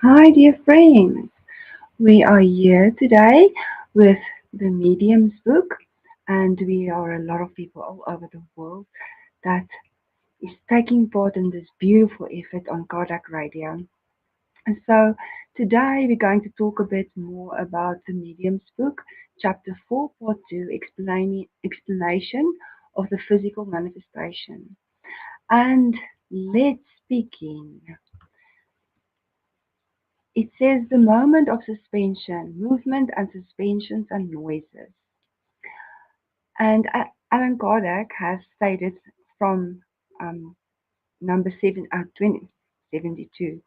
Hi, dear friends. We are here today with the Medium's book, and we are a lot of people all over the world that is taking part in this beautiful effort on Kardec Radio. And so today we're going to talk a bit more about the Medium's book, Chapter 4, Part 2, explanation of the physical manifestation. And let's begin. It says the moment of suspension, movement and suspensions and noises. And Allan Kardec has stated from um, number 2072,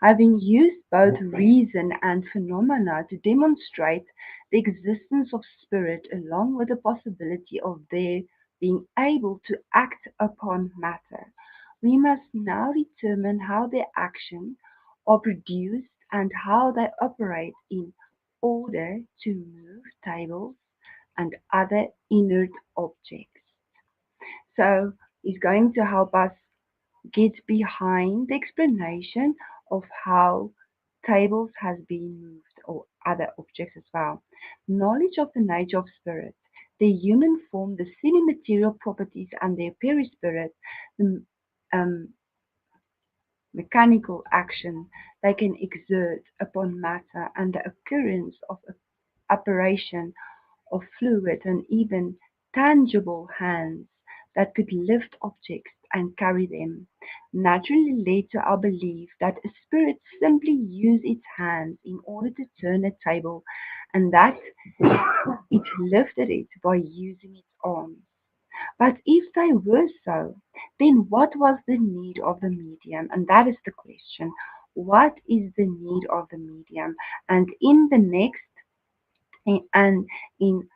having used both reason and phenomena to demonstrate the existence of spirit along with the possibility of their being able to act upon matter, we must now determine how their actions are produced and how they operate in order to move tables and other inert objects. So it's going to help us get behind the explanation of how tables has been moved or other objects as well. Knowledge of the nature of spirit, the human form, the semi-material properties and their perispirit, the mechanical action they can exert upon matter and the occurrence of operation of fluid and even tangible hands that could lift objects and carry them, naturally led to our belief that a spirit simply used its hands in order to turn a table and that it lifted it by using its arms. But if they were so, then what was the need of the medium? And that is the question. What is the need of the medium? And in the next and in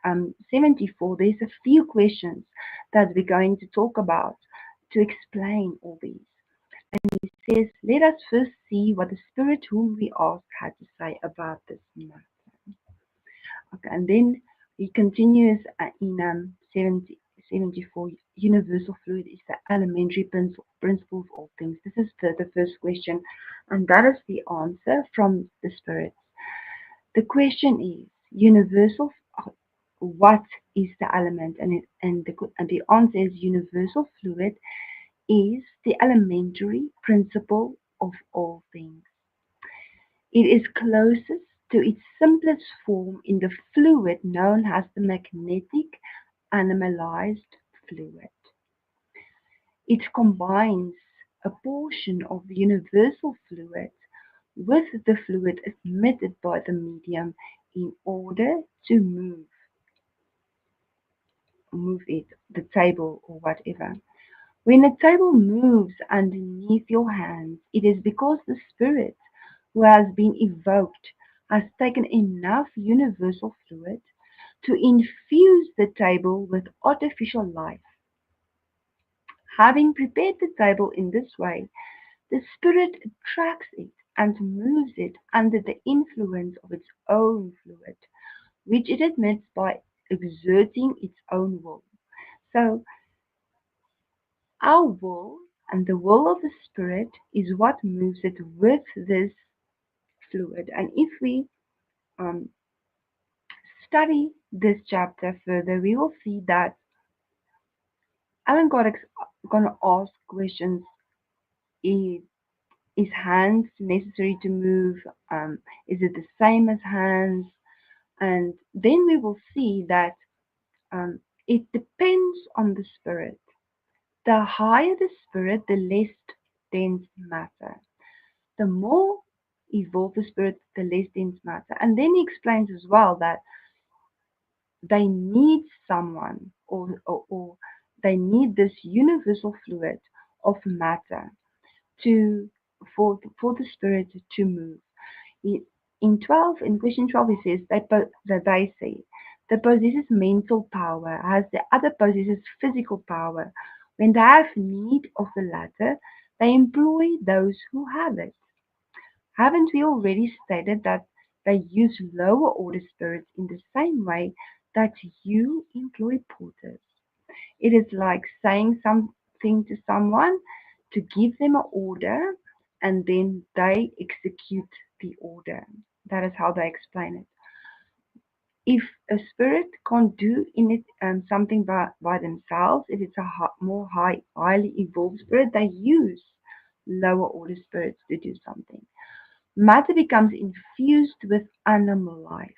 74, there's a few questions that we're going to talk about to explain all these. And he says, let us first see what the spirit whom we asked had to say about this matter. Okay, and then he continues in 74, universal fluid is the elementary principle of all things. This is the first question, and that is the answer from the spirit. The question is universal. What is the element? And the answer is universal fluid is the elementary principle of all things. It is closest to its simplest form in the fluid known as the magnetic animalized fluid. It combines a portion of the universal fluid with the fluid emitted by the medium in order to move it, the table or whatever. When a table moves underneath your hands, it is because the spirit who has been evoked has taken enough universal fluid to infuse the table with artificial life. Having prepared the table in this way, the spirit attracts it and moves it under the influence of its own fluid, which it admits by exerting its own will. So, our will and the will of the spirit is what moves it with this fluid. And if we um, study this chapter further, we will see that Alan Kardec's going to ask questions. Is, is hands necessary to move? Is it the same as hands? And then we will see that it depends on the spirit. The higher the spirit, the less dense matter. The more evolved the spirit, the less dense matter. And then he explains as well that they need someone or they need this universal fluid of matter to for the spirit to move. In question 12 he says that they say the possesses mental power as the other possesses physical power. When they have need of the latter, they employ those who have it. Haven't we already stated that they use lower order spirits in the same way that you employ porters? It is like saying something to someone to give them an order and then they execute the order. That is how they explain it. If a spirit can't do in it something by themselves, if it's a highly evolved spirit, they use lower order spirits to do something. Matter becomes infused with animal life.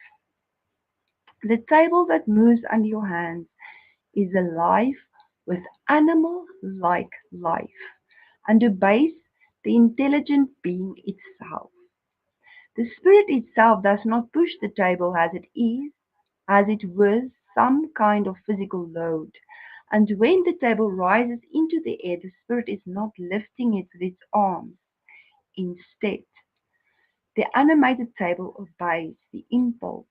The table that moves under your hands is alive with animal-like life and obeys the intelligent being itself. The spirit itself does not push the table as it was some kind of physical load. And when the table rises into the air, the spirit is not lifting it with its arms. Instead, the animated table obeys the impulse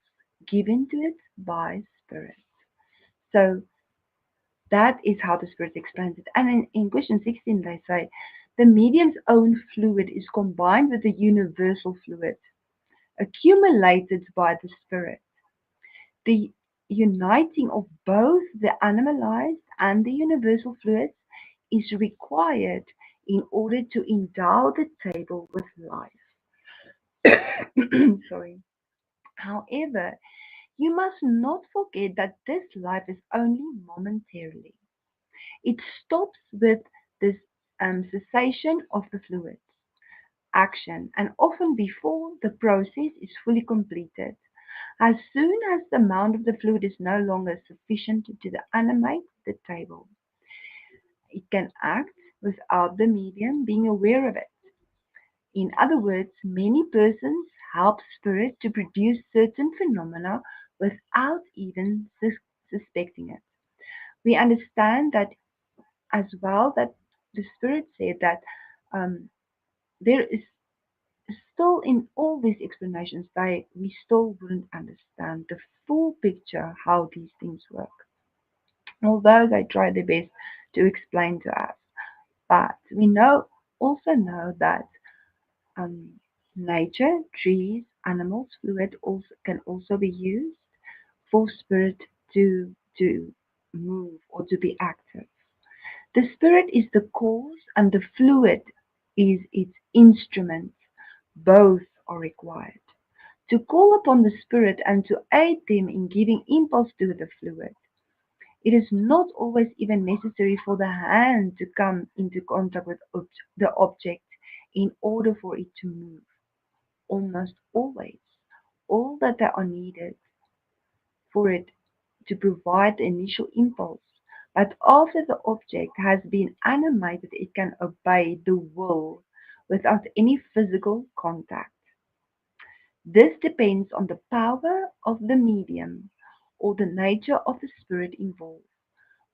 given to it by spirit. So that is how the spirit explains it. And in question 16, they say the medium's own fluid is combined with the universal fluid accumulated by the spirit. The uniting of both the animalized and the universal fluids is required in order to endow the table with life. Sorry. However, you must not forget that this life is only momentarily. It stops with this cessation of the fluid's action and often before the process is fully completed. As soon as the amount of the fluid is no longer sufficient to animate the table, it can act without the medium being aware of it. In other words, many persons help spirit to produce certain phenomena without even suspecting it. We understand that as well that the spirit said that um, there is still in all these explanations we still wouldn't understand the full picture how these things work, although they try their best to explain to us. But we also know that um, nature, trees, animals, fluid also can also be used for spirit to move or to be active. The spirit is the cause and the fluid is its instrument. Both are required. To call upon the spirit and to aid them in giving impulse to the fluid. It is not always even necessary for the hand to come into contact with the object in order for it to move. Almost always, all that they are needed for it to provide the initial impulse. But after the object has been animated, it can obey the will without any physical contact. This depends on the power of the medium or the nature of the spirit involved.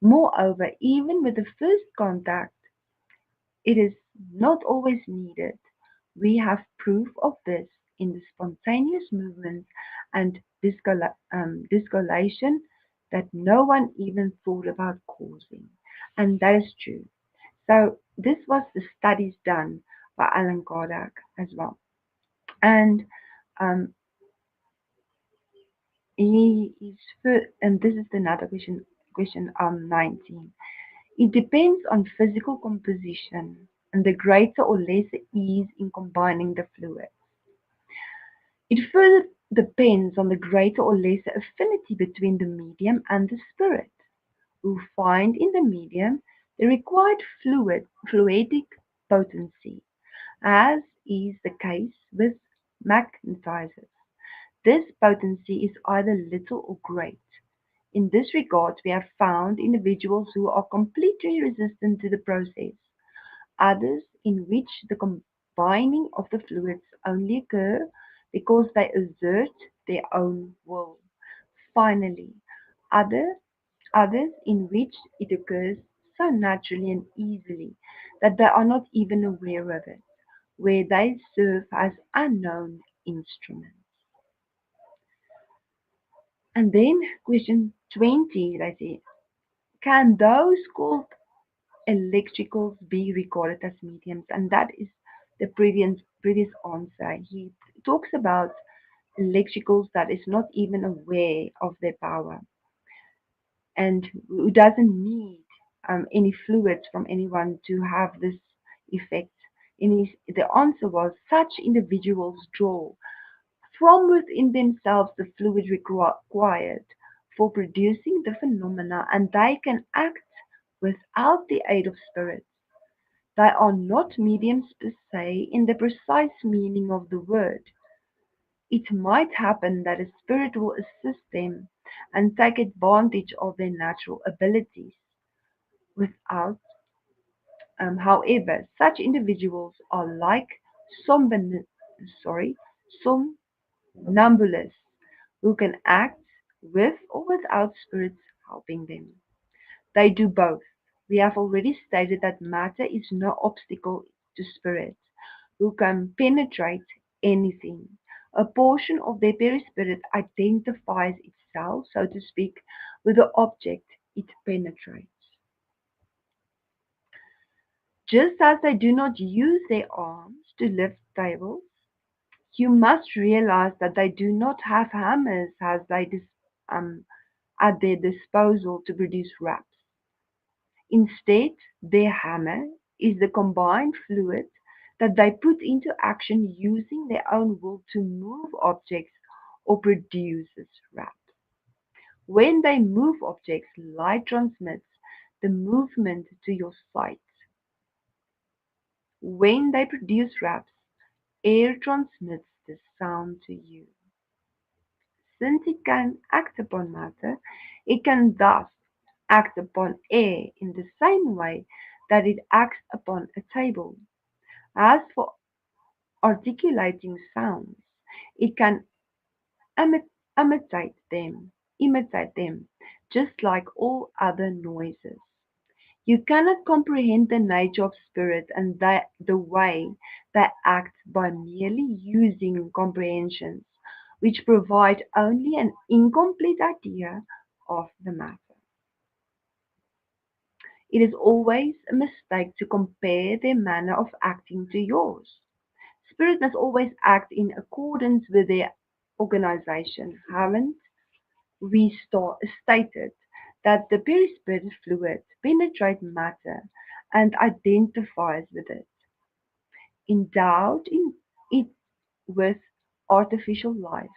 Moreover, even with the first contact, it is not always needed. We have proof of this in the spontaneous movements and discolation that no one even thought about causing. And that is true. So this was the studies done by Allan Kardec as well. And um, he is and this is another question 19. It depends on physical composition and the greater or lesser ease in combining the fluids. It further depends on the greater or lesser affinity between the medium and the spirit, who find in the medium the required fluidic potency, as is the case with magnetizers. This potency is either little or great. In this regard, we have found individuals who are completely resistant to the process, others in which the combining of the fluids only occur because they exert their own will. Finally, other, others in which it occurs so naturally and easily that they are not even aware of it, where they serve as unknown instruments. And then question 20, they say, can those called electricals be regarded as mediums? And that is the previous answer. He talks about electricals that is not even aware of their power and who doesn't need any fluids from anyone to have this effect. The answer was such individuals draw from within themselves the fluid required for producing the phenomena, and they can act without the aid of spirits. They are not mediums per se in the precise meaning of the word. It might happen that a spirit will assist them and take advantage of their natural abilities. Without, however, such individuals are like somnambul- sorry, somnambulists who can act with or without spirits helping them. They do both. We have already stated that matter is no obstacle to spirits, who can penetrate anything. A portion of their perispirit identifies itself, so to speak, with the object it penetrates. Just as they do not use their arms to lift tables, you must realize that they do not have hammers um, at their disposal to produce wraps. Instead, their hammer is the combined fluid that they put into action using their own will to move objects or produces wraps. When they move objects, light transmits the movement to your sight. When they produce wraps, air transmits the sound to you. Since it can act upon matter, it can thus act upon air in the same way that it acts upon a table. As for articulating sounds, it can imitate imitate them, just like all other noises. You cannot comprehend the nature of spirit and the way they act by merely using comprehensions, which provide only an incomplete idea of the matter. It is always a mistake to compare their manner of acting to yours. Spirit must always act in accordance with their organization. Haven't we stated that the perispirit fluid penetrates matter and identifies with it, endowed in it with artificial life?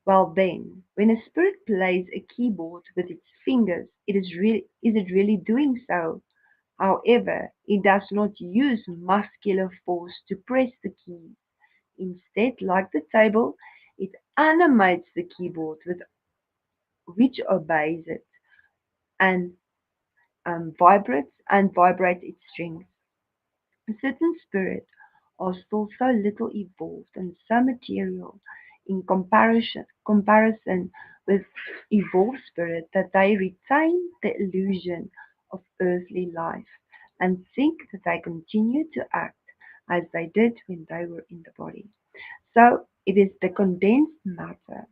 Well then, when a spirit plays a keyboard with its fingers, is it really doing so? However, it does not use muscular force to press the keys. Instead, like the table, it animates the keyboard with which obeys it and vibrates its strings. A certain spirit are still so little evolved and so material in comparison with evolved spirit that they retain the illusion of earthly life and think that they continue to act as they did when they were in the body. So it is the condensed matter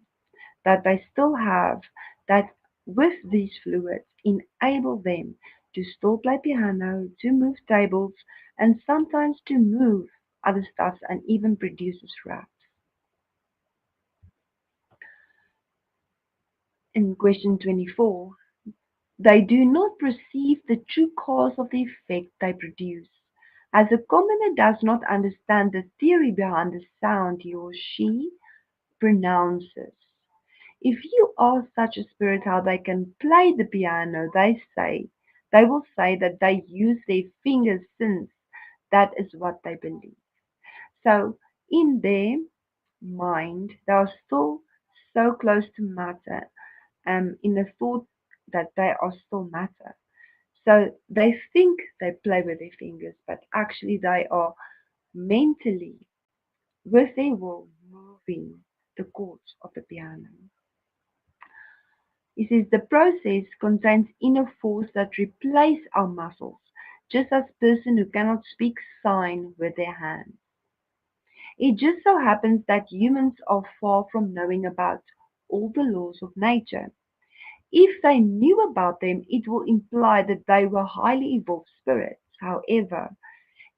that they still have that with these fluids enable them to still play piano, to move tables, and sometimes to move other stuffs and even produces raps. In question 24, they do not perceive the true cause of the effect they produce. As a commoner does not understand the theory behind the sound he or she pronounces. If you ask such a spirit how they can play the piano, they will say that they use their fingers since that is what they believe. So in their mind, they are still so close to matter, in the thought that they are still matter. So they think they play with their fingers, but actually they are mentally, with their will, moving the chords of the piano. It says the process contains inner force that replace our muscles, just as person who cannot speak sign with their hands. It just so happens that humans are far from knowing about all the laws of nature. If they knew about them, it will imply that they were highly evolved spirits. However,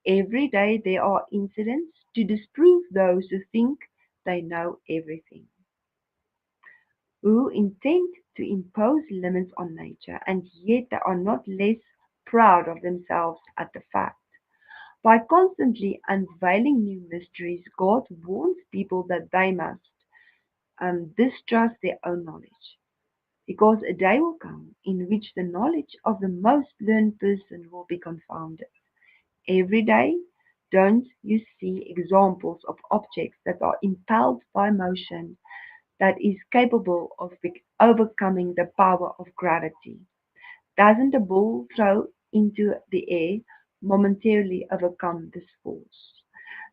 every day there are incidents to disprove those who think they know everything, who intend to impose limits on nature, and yet they are not less proud of themselves at the fact. By constantly unveiling new mysteries, God warns people that they must distrust their own knowledge, because a day will come in which the knowledge of the most learned person will be confounded. Every day, don't you see examples of objects that are impelled by motion that is capable of overcoming the power of gravity? Doesn't a ball thrown into the air momentarily overcome this force?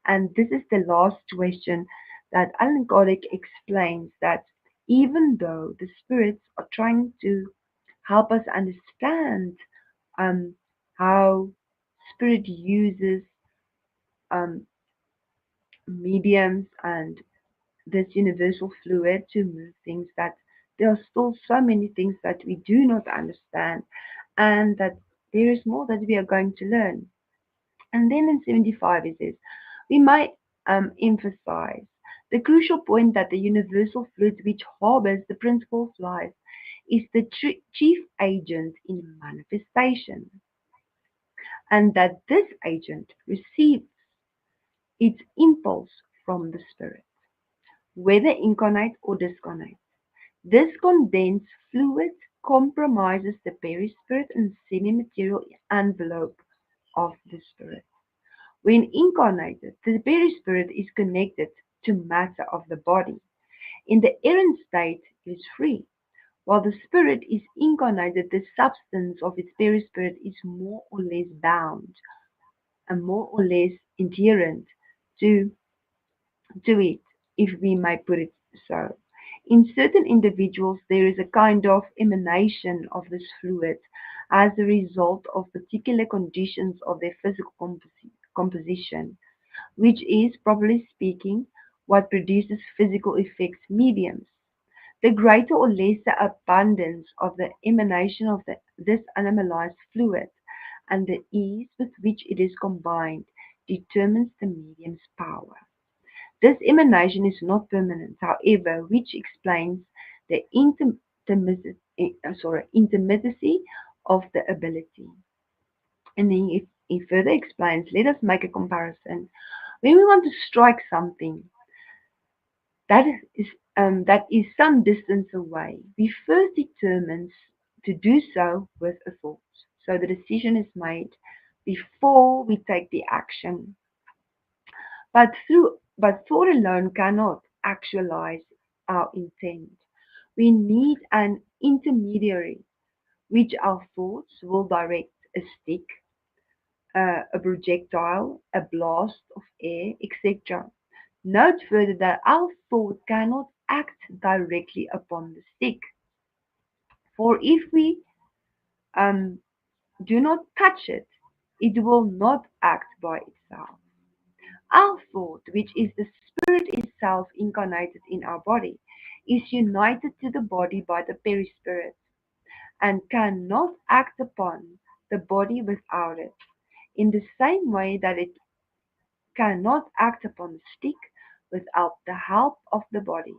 And this is the last question that Allan Kardec explains, that even though the spirits are trying to help us understand um, how spirit uses um, mediums and this universal fluid to move things, that there are still so many things that we do not understand, and that there is more that we are going to learn. And then in 75 it says, we might emphasize the crucial point that the universal fluid which harbors the principle of life is the chief agent in manifestation, and that this agent receives its impulse from the spirit, whether incarnate or discarnate. This condensed fluid comprises the perispirit and semi-material envelope of the spirit. When incarnated, the perispirit is connected to matter of the body. In the errant state, it is free. While the spirit is incarnated, the substance of its perispirit is more or less bound and more or less adherent to it, if we may put it so. In certain individuals, there is a kind of emanation of this fluid as a result of particular conditions of their physical composition, which is, properly speaking, what produces physical effects mediums. The greater or lesser abundance of the emanation of this animalized fluid and the ease with which it is combined determines the medium's power. This emanation is not permanent, however, which explains the intermittency of the ability. And then he further explains, let us make a comparison. When we want to strike something that is some distance away, we first determine to do so with a thought. So the decision is made before we take the action. But thought alone cannot actualize our intent. We need an intermediary, which our thoughts will direct: a stick, a projectile, a blast of air, etc. Note further that our thought cannot act directly upon the stick, for if we um, do not touch it, it will not act by itself. Our thought, which is the spirit itself incarnated in our body, is united to the body by the perispirit, and cannot act upon the body without it, in the same way that it cannot act upon the stick without the help of the body.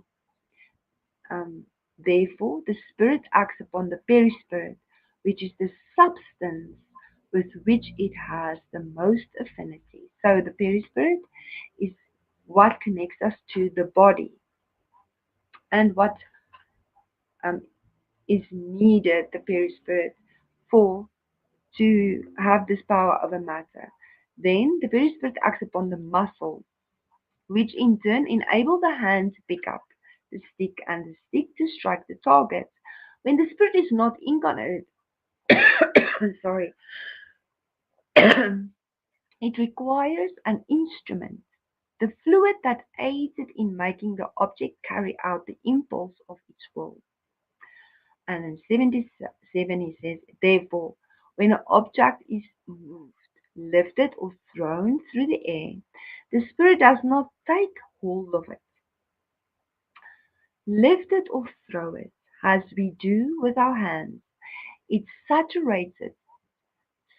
Therefore, the spirit acts upon the perispirit, which is the substance with which it has the most affinity. So the perispirit is what connects us to the body, and what um, is needed, the perispirit, for to have this power over matter. Then the perispirit acts upon the muscle, which in turn enable the hand to pick up the stick and the stick to strike the target. When the spirit is not incarnated, sorry, it requires an instrument, the fluid that aids it in making the object carry out the impulse of its will. And in 77 he says, therefore, when an object is moved, lifted, or thrown through the air, the spirit does not take hold of it, lift it, or throw it, as we do with our hands. It saturates it,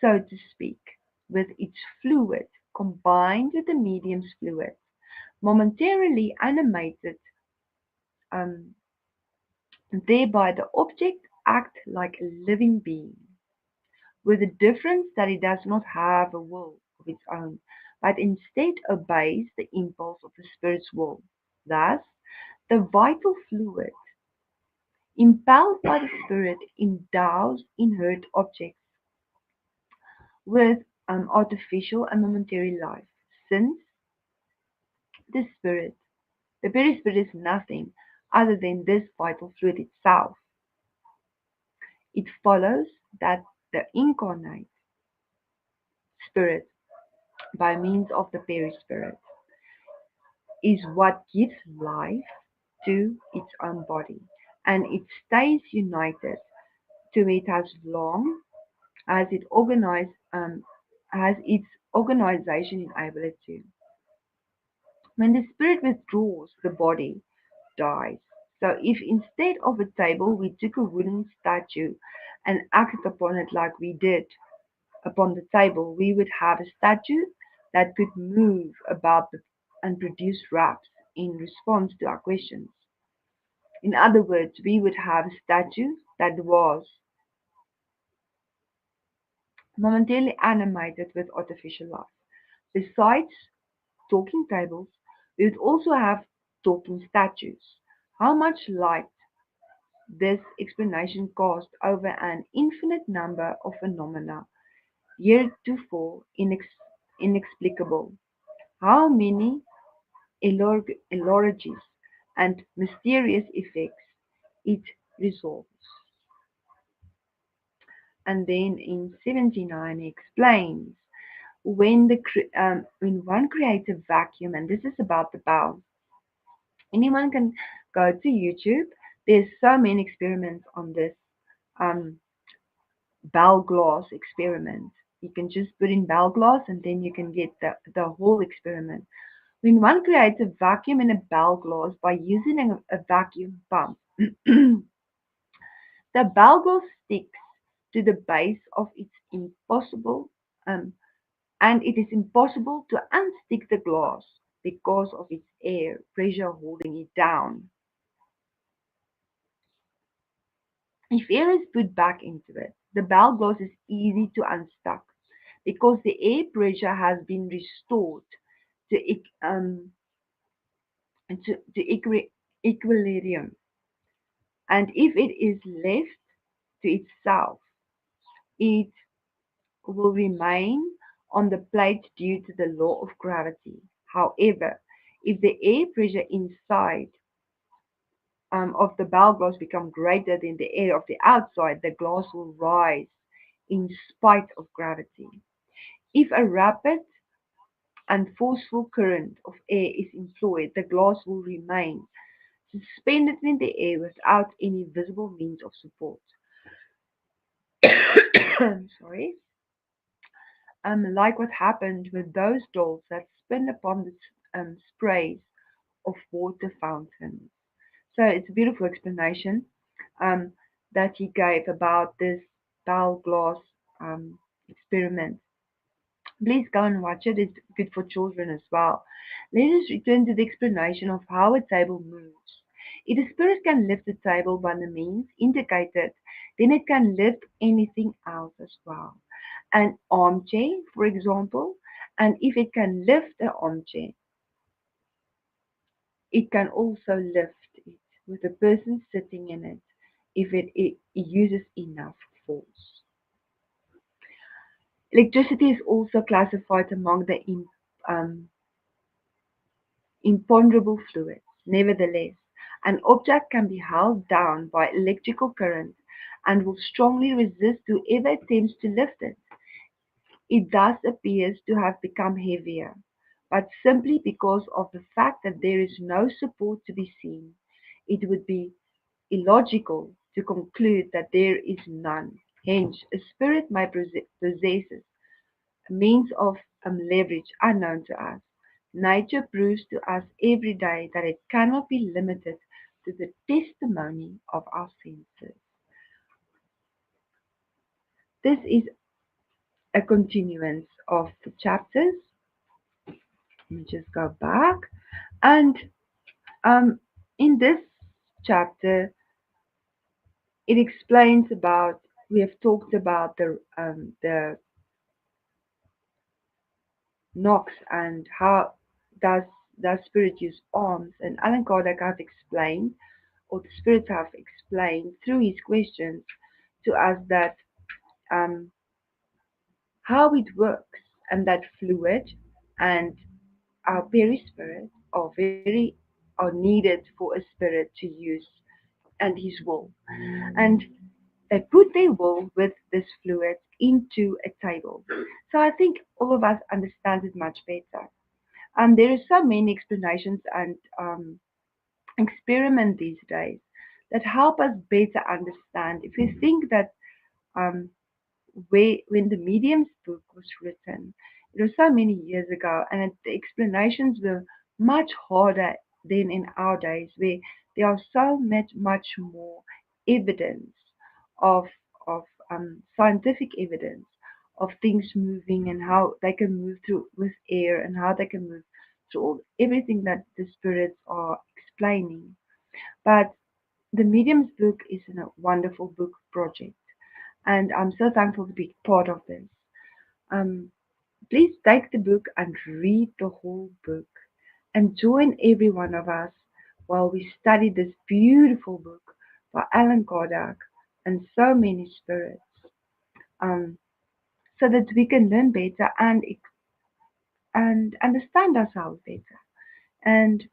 so to speak, with its fluid, combined with the medium's fluid, momentarily animated, um, thereby the object act like a living being, with the difference that it does not have a will, of of its own, but instead obeys the impulse of the spirit's will. Thus, the vital fluid, impelled by the spirit, endows inert objects with artificial and momentary life, since the spirit, the perispirit is nothing other than this vital fluid itself. It follows that the incarnate spirit, by means of the perispirit, is what gives life to its own body, and it stays united to it as long as it has its organization enable it to. When the spirit withdraws, the body dies. So if instead of a table we took a wooden statue and acted upon it like we did upon the table, we would have a statue that could move about and produce raps in response to our questions. In other words, we would have a statue that was momentarily animated with artificial life. Besides talking tables, we would also have talking statues. How much light this explanation casts over an infinite number of phenomena heretofore inexplicable. How many elorgies and mysterious effects it resolves. And then in 79 he explains when one creates a vacuum, and this is about the bowel. Anyone can go to YouTube. There's so many experiments on this um, bell glass experiment. You can just put in bell glass and then you can get the whole experiment. When one creates a vacuum in a bell glass by using a vacuum pump, the bell glass sticks to the base of its impossible, um, and it is impossible to unstick the glass because of its air pressure holding it down. If air is put back into it, the bell glass is easy to unstuck because the air pressure has been restored to, to equilibrium. And if it is left to itself, it will remain on the plate due to the law of gravity. However, if the air pressure inside of the bell glass become greater than the air of the outside, the glass will rise in spite of gravity. If a rapid and forceful current of air is employed, the glass will remain suspended in the air without any visible means of support. Sorry. Like what happened with those dolls that spin upon the sprays of water fountains. So it's a beautiful explanation um, that he gave about this bell glass experiment. Please go and watch it. It's good for children as well. Let us return to the explanation of how a table moves. If a spirit can lift a table by the means indicated, then it can lift anything else as well. An armchair, for example, and if it can lift an armchair, it can also lift it with a person sitting in it if it uses enough force. Electricity is also classified among the um, imponderable fluids. Nevertheless, an object can be held down by electrical current and will strongly resist whoever attempts to lift it. It thus appears to have become heavier, but simply because of the fact that there is no support to be seen. It would be illogical to conclude that there is none. Hence, a spirit may possess a means of leverage unknown to us. Nature proves to us every day that it cannot be limited to the testimony of our senses. This is a continuance of the chapters. Let me just go back. And in this chapter, it explains about, we have talked about the knocks and how does does spirit use arms? And Allan Kardec have explained, or the spirits have explained through his questions to us that um, how it works, and that fluid and our perispirit are needed for a spirit to use and his will. And they put their will with this fluid into a table. So I think all of us understand it much better. There are so many explanations and experiment these days that help us better understand. If you think that um, when the medium's book was written, it was so many years ago, and the explanations were much harder than in our days, where there are so much more evidence of of scientific evidence of things moving and how they can move through with air and how they can move through everything that the spirits are explaining. But the medium's book is a wonderful book project, and I'm so thankful to be part of this. Um, Please take the book and read the whole book, and join every one of us while we study this beautiful book by Allan Kardec and so many spirits, um, so that we can learn better and understand ourselves better and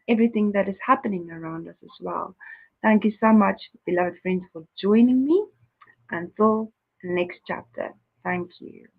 everything that is happening around us as well. Thank you so much, beloved friends, for joining me. Until the next chapter. Thank you.